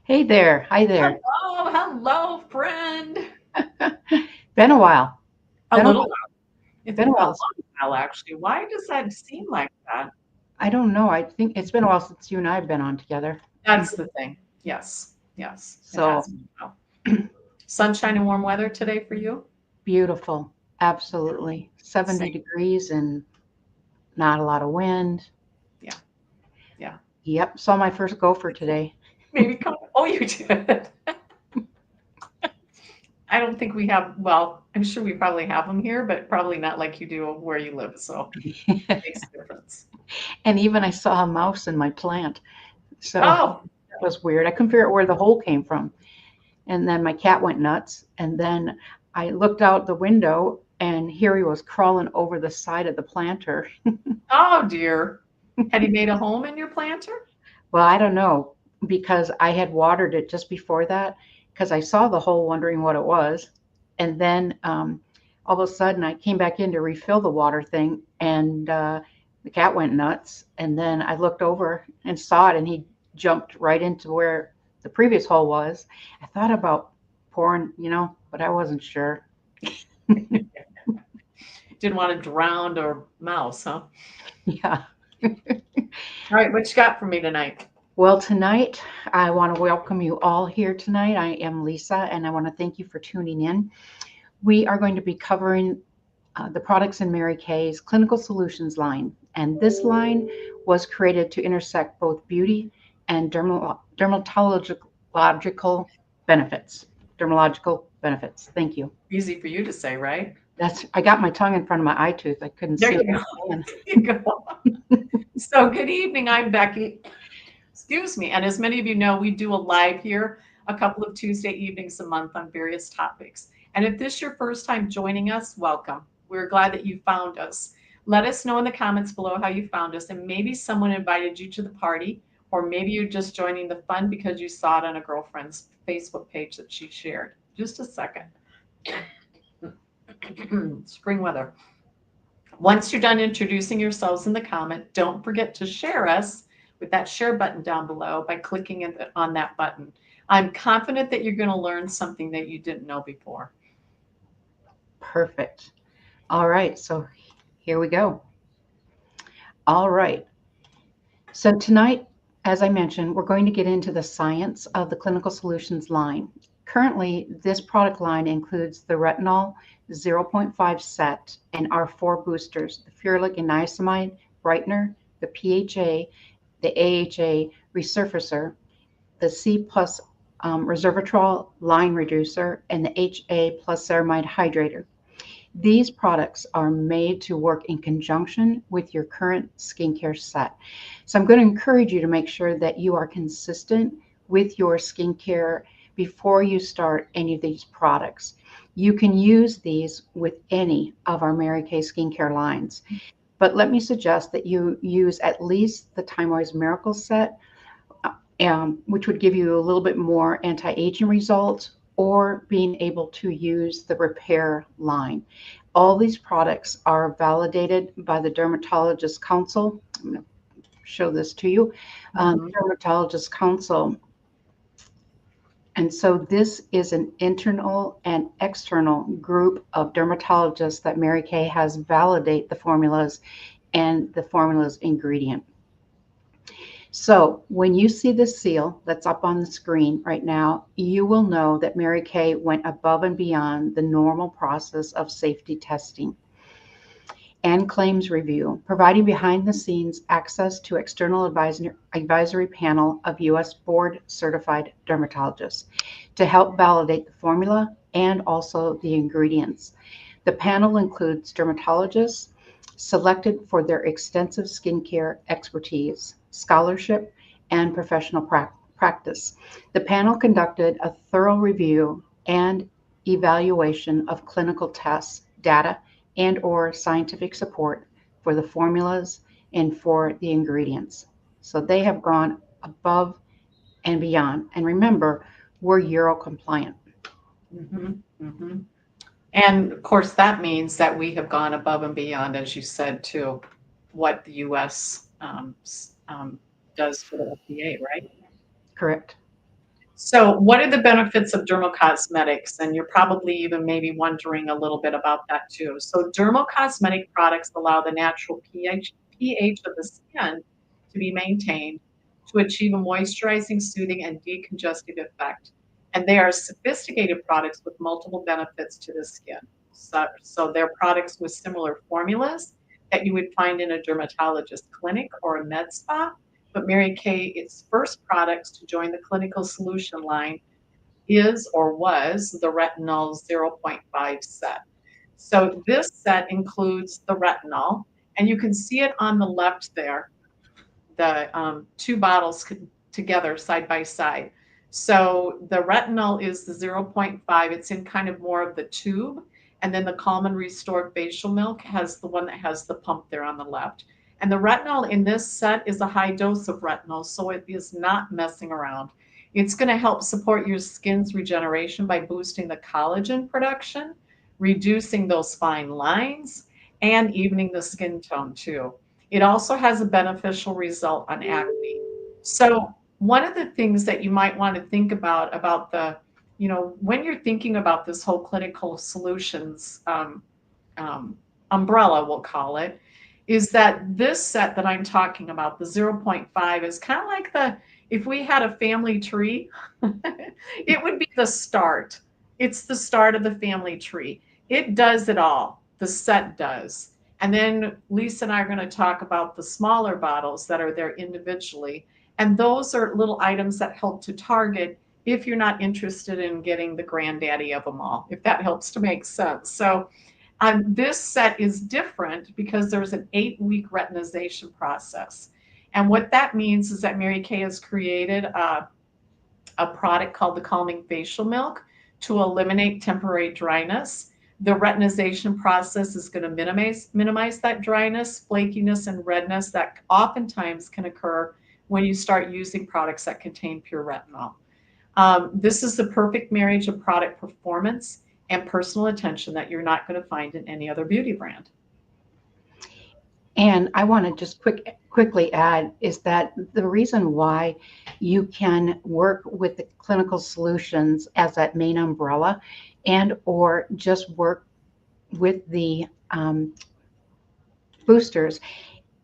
Hey there. Hi there. Hello, hello, friend. Been a while. A Been a little while. while. It's Been a been a while. long while, actually. Why does that seem like that? I don't know. I think it's been a while since you and I have been on together. That's the thing. Yes, yes, it So has been a while. Sunshine and warm weather today for you? beautiful. Absolutely. 70 Same. degrees and not a lot of wind. Yeah, yeah. Yep. Saw my first gopher today. Maybe come. Oh, you did. I don't think we have, well, I'm sure we probably have them here, but probably not like you do where you live. So makes a difference. And even I saw a mouse in my plant. So Oh, that was weird. I couldn't figure out where the hole came from. And then my cat went nuts. And then I looked out the window and here he was crawling over the side of the planter. oh dear. Had you made a home in your planter? Well, I don't know because I had watered it just before that because I saw the hole wondering what it was. And then all of a sudden I came back in to refill the water thing and the cat went nuts. And then I looked over and saw it and he jumped right into where the previous hole was. I thought about pouring, but I wasn't sure. Didn't want to drown or mouse, huh? Yeah. All right, what you got for me tonight? Well, tonight I want to welcome you all here tonight. I am Lisa and I want to thank you for tuning in. We are going to be covering the products in Mary Kay's Clinical Solutions line. And this line was created to intersect both beauty and dermatological benefits. Dermatological benefits. Thank you. Easy for you to say, right? I got my tongue in front of my eye tooth. I couldn't There see you what I go. was There you go. So, good evening. I'm Becky. Excuse me. And as many of you know, we do a live here a couple of Tuesday evenings a month on various topics. And if this is your first time joining us, welcome. We're glad that you found us. Let us know in the comments below how you found us, and maybe someone invited you to the party, or maybe you're just joining the fun because you saw it on a girlfriend's Facebook page that she shared. Just a second. Spring weather. Once you're done introducing yourselves in the comment, don't forget to share us with that share button down below by clicking on that button. I'm confident that you're going to learn something that you didn't know before. Perfect. All right. So here we go. All right. So tonight, as I mentioned, we're going to get into the science of the Clinical Solutions line. Currently, this product line includes the retinol zero point 0.5 set and our four boosters, the ferulic and niacinamide brightener, the PHA, the AHA resurfacer, the C plus resveratrol line reducer, and the HA plus ceramide hydrator. These products are made to work in conjunction with your current skincare set. So I'm going to encourage you to make sure that you are consistent with your skincare before you start any of these products. You can use these with any of our Mary Kay skincare lines. But let me suggest that you use at least the Time Wise Miracle set, which would give you a little bit more anti-aging results, or being able to use the repair line. All these products are validated by the Dermatologist Council. I'm going to show this to you. Mhm. Dermatologist Council. And so this is an internal and external group of dermatologists that Mary Kay has validate the formulas and the formula's ingredient. So when you see the seal that's up on the screen right now, you will know that Mary Kay went above and beyond the normal process of safety testing and claims review, providing behind the scenes access to external advisory panel of U.S. board certified dermatologists to help validate the formula and also the ingredients. The panel includes dermatologists selected for their extensive skincare expertise, scholarship, and professional practice. The panel conducted a thorough review and evaluation of clinical tests, data, and or scientific support for the formulas and for the ingredients. So they have gone above and beyond. And remember, we're Euro compliant. Mhm. Mhm. And of course, that means that we have gone above and beyond, as you said, to what the U.S. Does for the FDA, right? Correct. So, what are the benefits of dermocosmetics? And you're probably even maybe wondering a little bit about that too. So, dermocosmetic products allow the natural pH of the skin to be maintained to achieve a moisturizing, soothing, and decongestive effect. And they are sophisticated products with multiple benefits to the skin. So they're products with similar formulas that you would find in a dermatologist clinic or a med spa. But Mary Kay, its first products to join the clinical solution line is or was the retinol zero point 0.5 set. So this set includes the retinol, and you can see it on the left there, the two bottles together side by side. So the retinol is the zero point 0.5. It's in kind of more of the tube. And then the Calm and Restore facial milk has the one that has the pump there on the left. And the retinol in this set is a high dose of retinol, so it is not messing around. It's going to help support your skin's regeneration by boosting the collagen production, reducing those fine lines, and evening the skin tone too. It also has a beneficial result on acne. So, one of the things that you might want to think about the, when you're thinking about this whole clinical solutions umbrella, we'll call it, is that this set that I'm talking about, the zero point 0.5, is kind of like if we had a family tree, it would be the start. It's the start of the family tree. It does it all. The set does. And then Lisa and I are going to talk about the smaller bottles that are there individually. And those are little items that help to target if you're not interested in getting the granddaddy of them all, if that helps to make sense. So this set is different because there's an 8-week retinization process. And what that means is that Mary Kay has created a product called the Calming Facial Milk to eliminate temporary dryness. The retinization process is going to minimize that dryness, flakiness, and redness that oftentimes can occur when you start using products that contain pure retinol. This is the perfect marriage of product performance and personal attention that you're not going to find in any other beauty brand. And I want to just quickly add is that the reason why you can work with the clinical solutions as that main umbrella and or just work with the boosters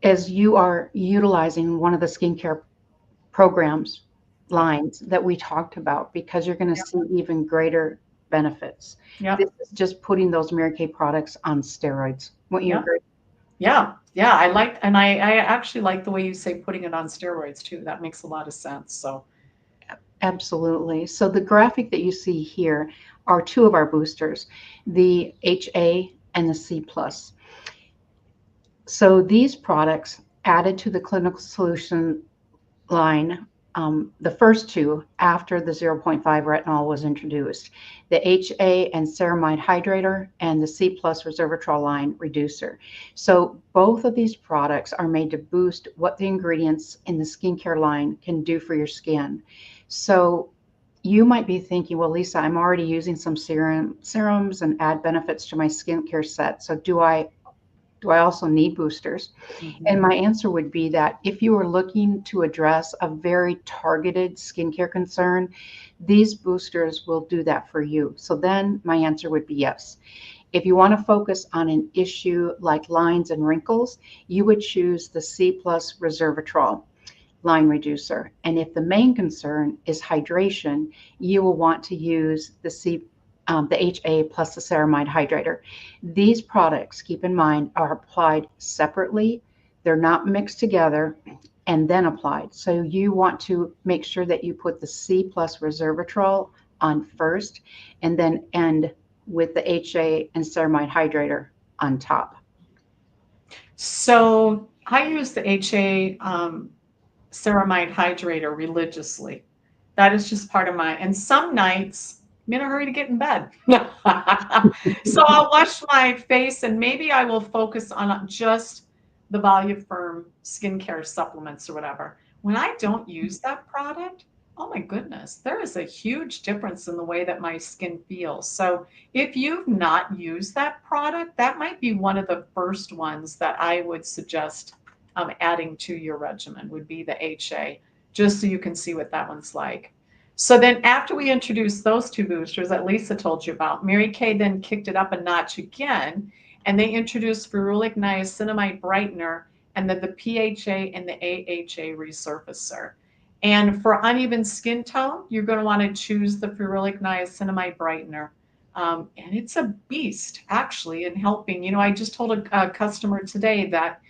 is you are utilizing one of the skincare programs lines that we talked about because you're going to see even greater benefits. Yep. This is just putting those Mary Kay products on steroids. Won't you Yep. agree? Yeah. Yeah. I actually like the way you say putting it on steroids too. That makes a lot of sense. So, Absolutely. So the graphic that you see here are two of our boosters, the HA and the C+. So these products added to the clinical solution line, the first two after the zero point 0.5 retinol was introduced, the HA and ceramide hydrator and the C plus resveratrol line reducer. So both of these products are made to boost what the ingredients in the skincare line can do for your skin. So you might be thinking, well, Lisa, I'm already using some serums and add benefits to my skincare set. So do I also need boosters? And my answer would be that if you are looking to address a very targeted skincare concern, these boosters will do that for you. So then my answer would be yes. If you want to focus on an issue like lines and wrinkles, you would choose the C plus resveratrol line reducer. And if the main concern is hydration, you will want to use the HA plus the ceramide hydrator. These products, keep in mind, are applied separately. They're not mixed together and then applied. So you want to make sure that you put the C plus resveratrol on first and then end with the HA and ceramide hydrator on top. so I use the HA ceramide hydrator religiously. That is just part of and some nights I'm in a hurry to get in bed. So I'll wash my face and maybe I will focus on just the Volufirm skincare supplements or whatever. When I don't use that product, oh my goodness, there is a huge difference in the way that my skin feels. So if you've not used that product, that might be one of the first ones that I would suggest adding to your regimen would be the HA, just so you can see what that one's like. So then after we introduced those two boosters that Lisa told you about, Mary Kay then kicked it up a notch again, and they introduced ferulic niacinamide brightener and then the PHA and the AHA resurfacer. And for uneven skin tone, you're going to want to choose the ferulic niacinamide brightener. And it's a beast, actually, in helping. I just told a customer today that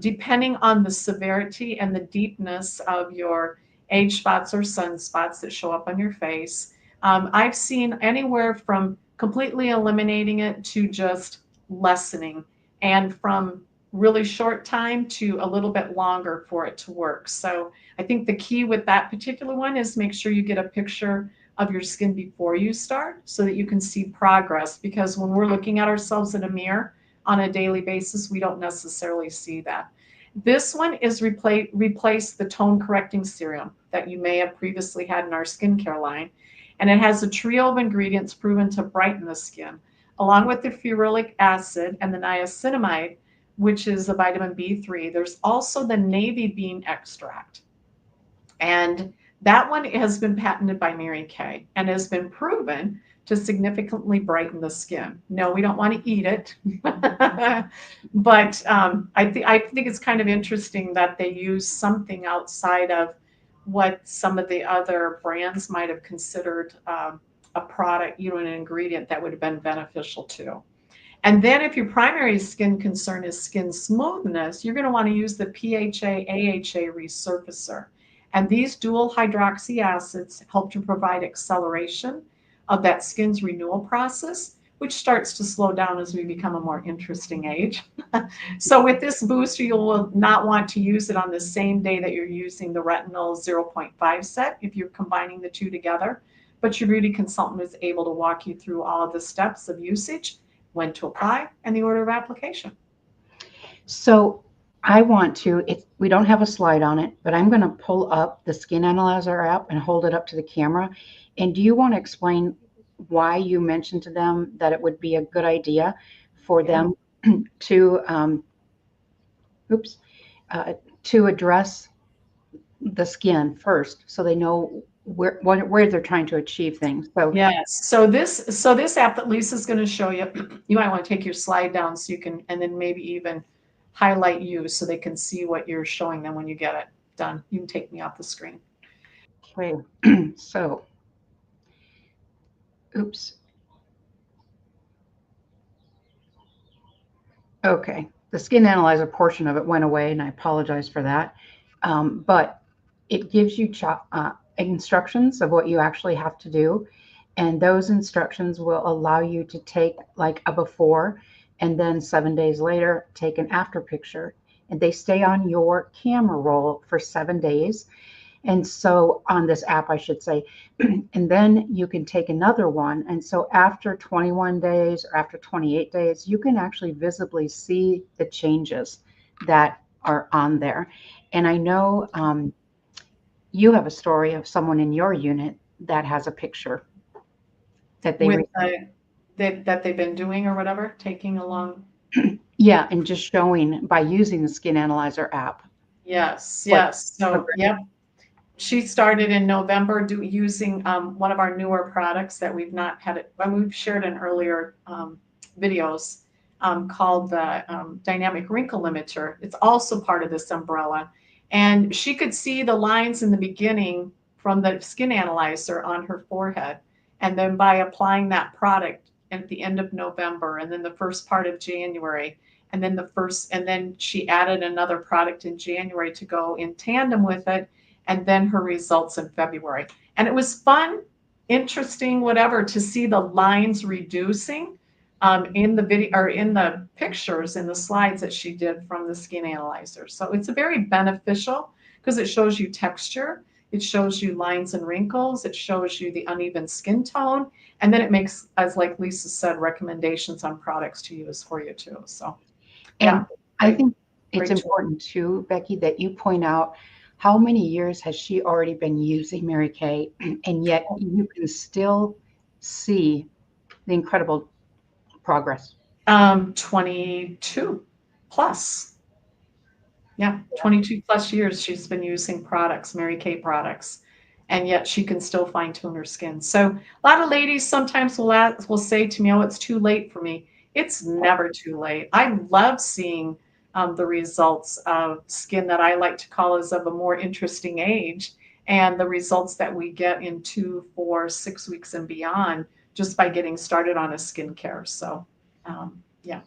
depending on the severity and the deepness of your age spots or sunspots that show up on your face, I've seen anywhere from completely eliminating it to just lessening, and from really short time to a little bit longer for it to work. So I think the key with that particular one is make sure you get a picture of your skin before you start so that you can see progress, because when we're looking at ourselves in a mirror on a daily basis, we don't necessarily see that. This one is replace the tone correcting serum that you may have previously had in our skincare line. And it has a trio of ingredients proven to brighten the skin, along with the ferulic acid and the niacinamide, which is the vitamin B3. There's also the navy bean extract. And that one has been patented by Mary Kay and has been proven to significantly brighten the skin. No, we don't want to eat it, but I think it's kind of interesting that they use something outside of what some of the other brands might have considered a product, an ingredient that would have been beneficial to. And then if your primary skin concern is skin smoothness, you're going to want to use the PHA-AHA resurfacer. And these dual hydroxy acids help to provide acceleration of that skin's renewal process, which starts to slow down as we become a more interesting age. So with this booster, you will not want to use it on the same day that you're using the retinol zero point 0.5 set if you're combining the two together. But your beauty consultant is able to walk you through all of the steps of usage, when to apply, and the order of application. So I want to, we don't have a slide on it, but I'm going to pull up the Skin Analyzer app and hold it up to the camera. And do you want to explain why you mentioned to them that it would be a good idea for Yeah. them to, oops, uh, to address the skin first, so they know where they're trying to achieve things. So Yes. So this app that Lisa's going to show you, you might want to take your slide down so you can, and then maybe even highlight you so they can see what you're showing them when you get it done. You can take me off the screen. okay, so oops, okay, the Skin Analyzer portion of it went away, and I apologize for that. But it gives you instructions of what you actually have to do, and those instructions will allow you to take like a before, and then 7 days later take an after picture, and they stay on your camera roll for 7 days. And so on this app, I should say, and then you can take another one. And so after 21 days or after 28 days, you can actually visibly see the changes that are on there. And I know you have a story of someone in your unit that has a picture that they, With that they've been doing or whatever, taking along. yeah, and just showing by using the Skin Analyzer app Yes, what yes. So, progress. yep. She started in November using one of our newer products that we've not had it. Well, we've shared in earlier videos, called the Dynamic Wrinkle Limiter. It's also part of this umbrella. And she could see the lines in the beginning from the skin analyzer on her forehead. And then by applying that product at the end of November and then the first part of January, and then she added another product in January to go in tandem with it, and then her results in February. And it was fun, interesting, whatever, to see the lines reducing in the video or in the pictures in the slides that she did from the skin analyzer. So it's a very beneficial because it shows you texture, it shows you lines and wrinkles, it shows you the uneven skin tone, and then it makes, as like Lisa said, recommendations on products to use for you too. So yeah, And I great, think it's great tool. important too, Becky, that you point out how many years has she already been using Mary Kay, and yet you can still see the incredible progress. 22 plus. Yeah, 22 plus years she's been using products, Mary Kay products. and yet she can still fine tune her skin. So a lot of ladies sometimes will say to me, "Oh, it's too late for me." It's never too late. I love seeing the results of skin that I like to call is of a more interesting age, and the results that we get in 2, 4, 6 weeks and beyond just by getting started on a skincare. So, yeah.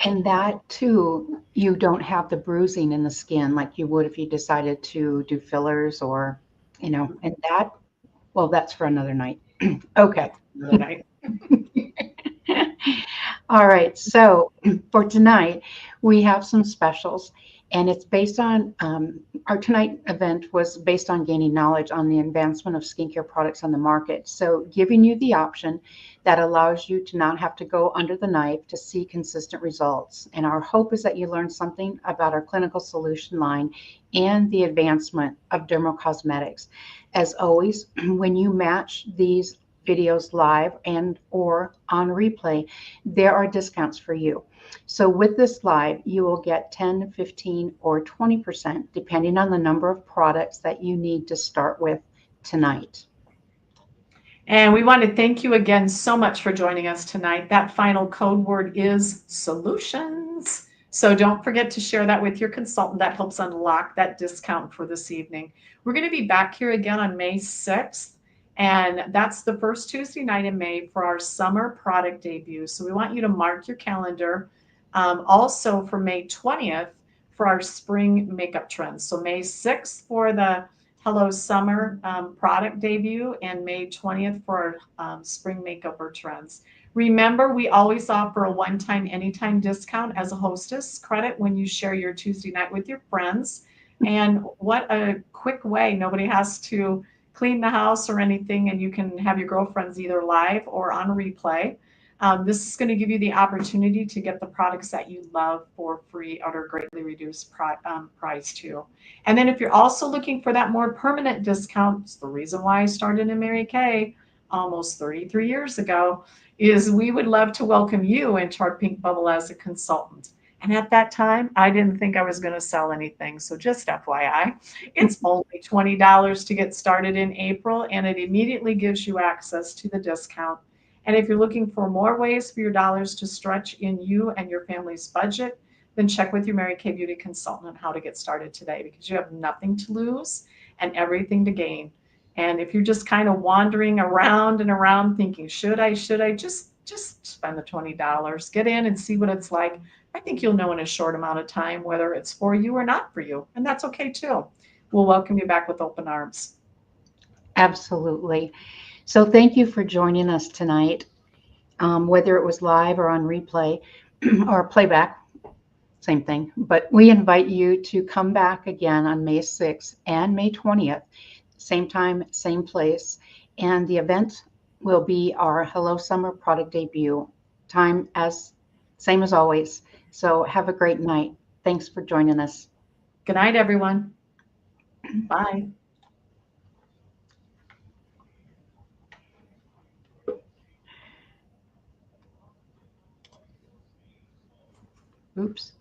And that too, you don't have the bruising in the skin like you would if you decided to do fillers or, and that, well, that's for another night. Okay. That's another night. All right. So for tonight, we have some specials, and it's based on our tonight event was based on gaining knowledge on the advancement of skincare products on the market. So giving you the option that allows you to not have to go under the knife to see consistent results. And our hope is that you learn something about our clinical solution line and the advancement of dermocosmetics. As always, when you match these videos live and or on replay, there are discounts for you. So with this live, you will get 10, 15, or 20%, depending on the number of products that you need to start with tonight. And we want to thank you again so much for joining us tonight. That final code word is solutions. So don't forget to share that with your consultant. That helps unlock that discount for this evening. We're going to be back here again on May 6th. And that's the first Tuesday night in May for our summer product debut. So we want you to mark your calendar. Also for May 20th for our spring makeup trends. So May 6th for the Hello Summer product debut, and May 20th for our spring makeover trends. Remember, we always offer a one-time, anytime discount as a hostess credit when you share your Tuesday night with your friends. And what a quick way. Nobody has to clean the house or anything, and you can have your girlfriends either live or on replay. This is going to give you the opportunity to get the products that you love for free at a greatly reduced price too. And then if you're also looking for that more permanent discount, it's the reason why I started in Mary Kay almost 33 years ago, is we would love to welcome you into our Pink Bubble as a consultant. And at that time, I didn't think I was going to sell anything. So just FYI, it's only $20 to get started in April, and it immediately gives you access to the discount. And if you're looking for more ways for your dollars to stretch in you and your family's budget, then check with your Mary Kay Beauty consultant on how to get started today, because you have nothing to lose and everything to gain. And if you're just kind of wandering around and around thinking, should I just spend the $20, get in and see what it's like. I think you'll know in a short amount of time whether it's for you or not for you. And that's okay too. We'll welcome you back with open arms. Absolutely. So thank you for joining us tonight, whether it was live or on replay or playback, same thing. But we invite you to come back again on May 6th and May 20th, same time, same place. And the event will be our Hello Summer product debut, time as same as always. So have a great night. Thanks for joining us. Good night, everyone. Bye. Oops.